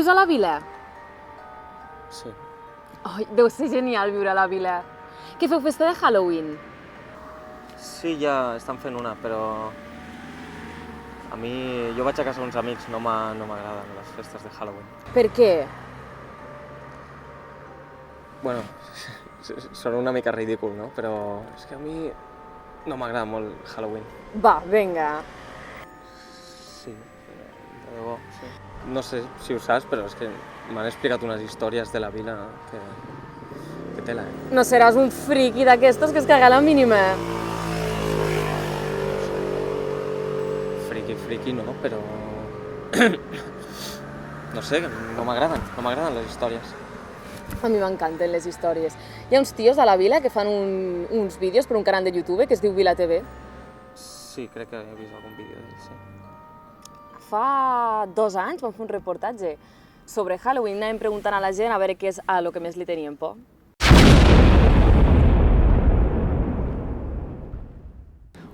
Vius a la vila? Sí. Ai, deu ser genial viure a la vila. Què feu festa de Halloween? Sí, ja estan fent una, però... A mi... Jo vaig a casa d'uns amics, no m'agraden les festes de Halloween. Per què? Bueno, sona una mica ridícul, no? Però és que a mi no m'agrada molt Halloween. Va, vinga. Sí, de debò, sí. No sé si ho saps, però és que m'han explicat unes històries de la vila que tela, eh? No seràs un friqui d'aquestos que es caga a la mínima. Friki no, però... No sé, no m'agraden les històries. A mi m'encanten les històries. Hi ha uns tios a la vila que fan uns vídeos per un canal de YouTube que es diu Vila TV. Sí, crec que he vist algun vídeo d'ell, sí. Fa 2 anys vam fer un reportatge sobre Halloween. Anàvem preguntant a la gent a veure què és a lo que més li tenien por.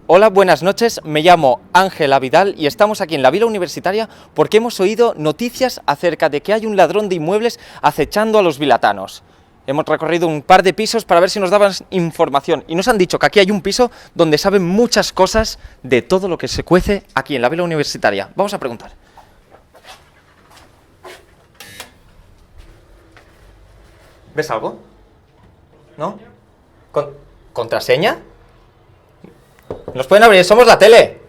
Hola, buenas noches, me llamo Ángela Vidal y estamos aquí en la Vila Universitaria porque hemos oído noticias acerca de que hay un ladrón de inmuebles acechando a los vilatanos. Hemos recorrido un par de pisos para ver si nos daban información y nos han dicho que aquí hay un piso donde saben muchas cosas de todo lo que se cuece aquí en la Vila Universitaria. Vamos a preguntar. ¿Ves algo? ¿No? ¿Contraseña? ¿Nos pueden abrir? ¡Somos la tele!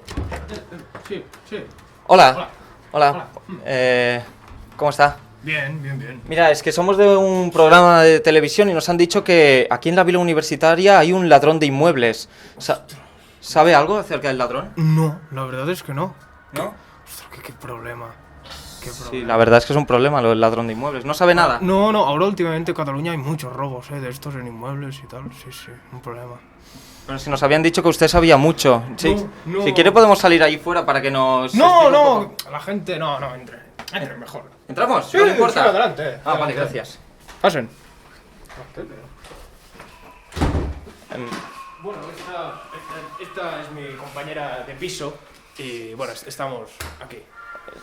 Sí. Hola. Hola. ¿Cómo está? Bien. Mira, es que somos de un programa de televisión y nos han dicho que aquí en la Vila Universitaria hay un ladrón de inmuebles. ¿Sabe algo acerca del ladrón? No, la verdad es que no. ¿No? Ostras, qué problema. Sí, la verdad es que es un problema lo del ladrón de inmuebles. ¿No sabe nada? No, ahora últimamente en Cataluña hay muchos robos, de estos en inmuebles y tal. Sí, un problema. Pero si nos habían dicho que usted sabía mucho. Sí. No. Si quiere podemos salir ahí fuera para que nos... No, la gente no, entre mejor. ¿Entramos? Sí, no me importa. sí, adelante. Vale, gracias. Pasen. Em, Bueno, esta es mi compañera de piso y bueno, estamos aquí.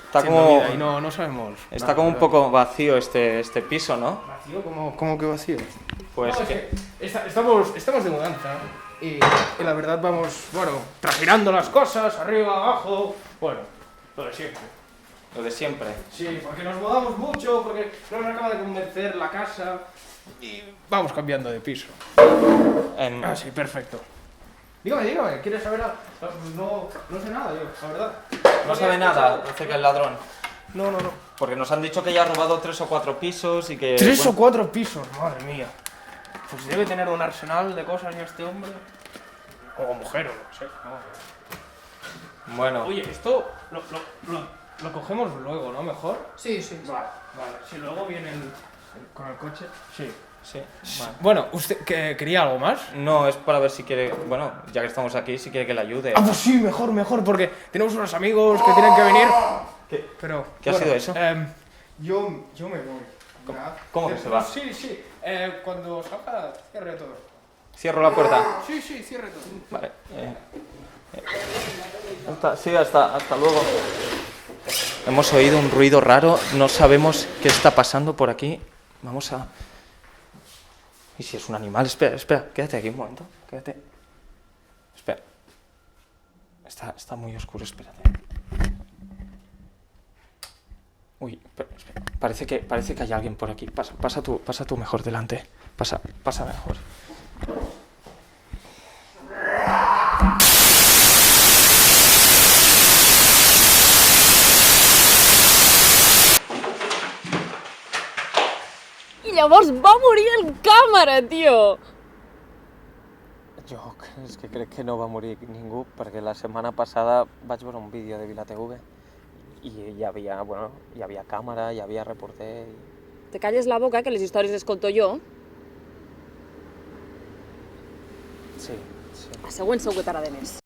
Está haciendo como... vida y no sabemos. Está nada, como un ¿verdad? poco vacío este piso, ¿no? ¿Vacío? ¿Cómo que vacío? Pues No, es que estamos de mudanza y la verdad vamos, trasgirando las cosas, arriba, abajo, lo de siempre. lo de siempre. Sí, porque nos mudamos mucho, porque no nos acaba de convencer la casa y vamos cambiando de piso. Sí, perfecto. Dígame, ¿quieres saber algo? No sé nada yo, la verdad. No sabe nada acerca del ladrón. No. Porque nos han dicho que ya ha robado 3 o 4 pisos y que... 3 o 4 pisos, madre mía. Pues debe tener un arsenal de cosas ya este hombre. O mujer, o no sé. No. Bueno. Oye, esto lo cogemos luego, ¿no? ¿Mejor? Sí. Vale. Si luego viene con el coche. Sí. Vale. Bueno, ¿usted quería algo más? No, es para ver si quiere... Bueno, ya que estamos aquí, si quiere que le ayude. Ah, pues sí, mejor, porque tenemos unos amigos que tienen que venir. ¿Qué ha sido eso? Yo me voy. ¿Cómo que se va? Sí. Cuando salga, cierre todo. Cierro la puerta. Sí, cierre todo. Vale. Hasta luego. Hemos oído un ruido raro, no sabemos qué está pasando por aquí. Vamos a... ¿Y si es un animal? Espera, quédate aquí un momento. Quédate. Espera. Está muy oscuro, espérate. Uy, espera. Parece que hay alguien por aquí. Pasa tú mejor delante. Pasa mejor. I llavors va morir el càmera, tio! Jo és que crec que no va morir ningú, perquè la setmana passada vaig veure un vídeo de Vila TV i hi havia càmera, hi havia reporter... Te calles la boca, que les històries les conto jo. Sí. La següent segur que t'agrada més.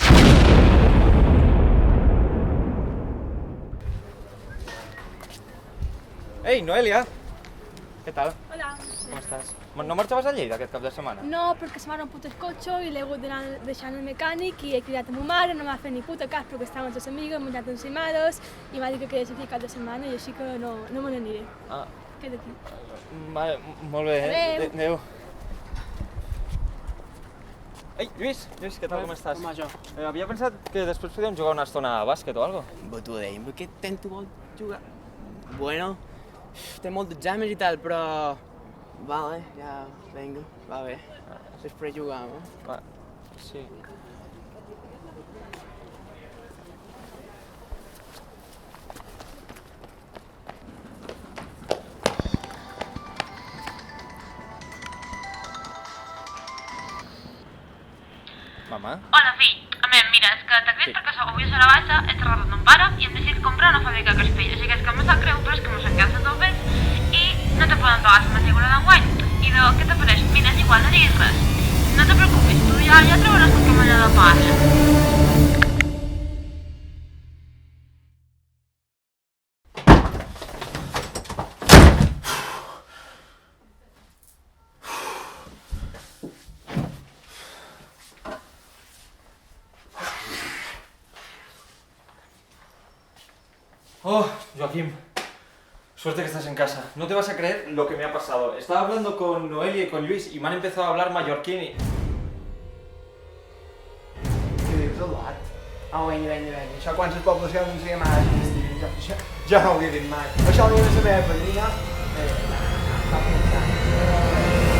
¡Ey, Noelia! Què tal? Hola. Com estàs? No marxaves a Lleida aquest cap de setmana? No, perquè se m'ha romput el cotxe i l'he hagut d'anar deixant al mecànic i he cridat a ma mare, no m'ha fet ni puta cas perquè estàvem amb les amigues, hem menjat encimades i m'ha dit que quedés aquí cap de setmana i així que no me n'aniré. Ah, Queda aquí. vale, molt bé, Adéu. Adéu. Ei, Lluís, què tal, com estàs? Com va, jo? Havia pensat que després podíem jugar una estona a bàsquet o algo. Però tu deim, per què tant tu vols jugar? Bueno, té molts exàmens i tal, però... Vale, ja, vinga, va bé. Després jugam, Va, sí. Mamà? Hola, fill. Mira, és que t'ha crit perquè avui a la baixa he xerrat amb ton pare i hem decidit comprar una fàbrica a Castell. Així que és que em sap greu, però és que mos han quedat els vells i no te poden pagar la matrícula d'enguany. I què t'apareix? Mira, és igual, no diguis res. No te preocupis, tu ja trobaràs qualque manera de pagar. Oh, Joaquín, suerte que estás en casa. No te vas a creer lo que me ha pasado. Estaba hablando con Noelia y con Luis y me han empezado a hablar mallorquín y... Què dius, Eduard? Oh, vinga. Això quantes poblacions hi ha més? Jo no ho havia dit mai. Això hauria de saber per mi, no? Està pensant.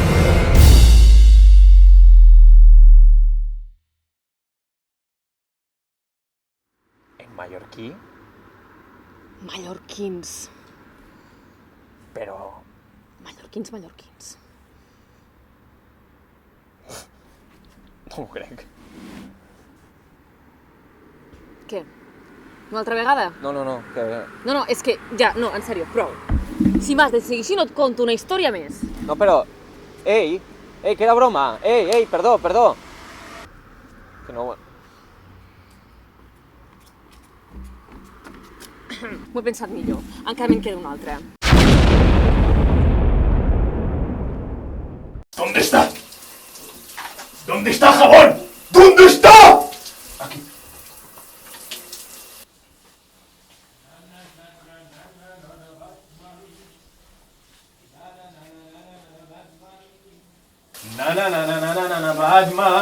¿En mallorquí? Mallorquins. Pero... Mallorquins. No ho crec. Què? Una altra vegada? No, que... No, és que ja, no, en sèrio, prou. Si m'has de seguir així no et conto una història més. No, però... Ei, que era broma. Ei, perdó. Que no... M'ho he pensat millor. Encara me'n queda una altra. ¿Dónde está? ¿Dónde está jabón? ¿Dónde está? Aquí. Batman.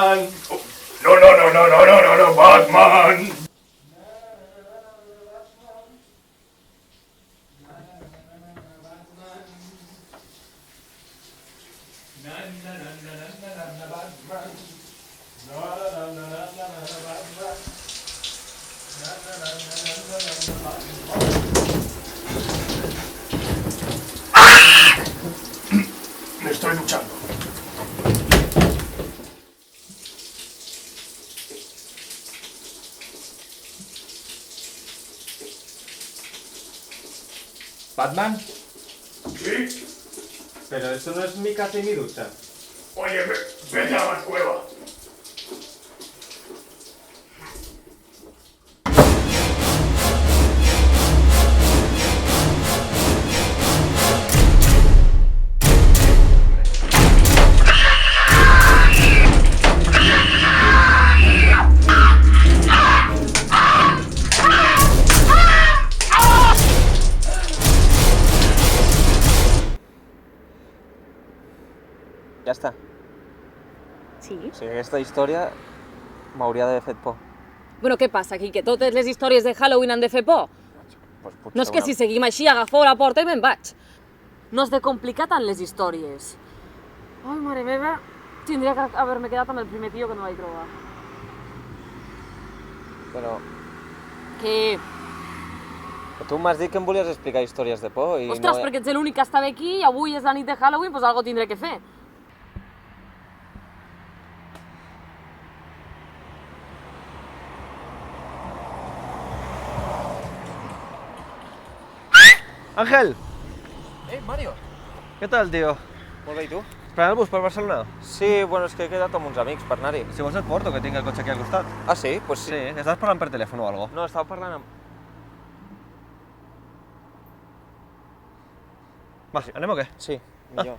No, Batman. Me estoy duchando. ¿Batman? ¿Sí? Pero esto no es mi casa y mi ducha. Oye, vete a la cueva. Ja està. Sí? O sigui, aquesta història m'hauria d'haver fet por. Bueno, què passa aquí? Que totes les històries de Halloween han de fer por? Pues potser No és que si seguim així agafo la porta i me'n vaig. No has de complicar tant les històries. Ai, mare meva, tindria que haver-me quedat amb el primer tio que no vaig trobar. Però... Què? Que tu m'has dit que em volies explicar històries de por i Ostres, no... perquè ets l'únic que estava aquí i avui és la nit de Halloween, doncs algo tindré que fer. Ángel, Mario. ¿qué tal, tío? Molt bé, i tu? ¿Esperant el bus per Barcelona? Sí, bueno, és que he quedat amb uns amics per anar-hi. Si vols et porto, que tinc el cotxe aquí al costat. Ah, sí? Pues Sí, estàs parlant per telèfon o algo? No, estava parlant amb... Va, anem o què? Sí. Millor.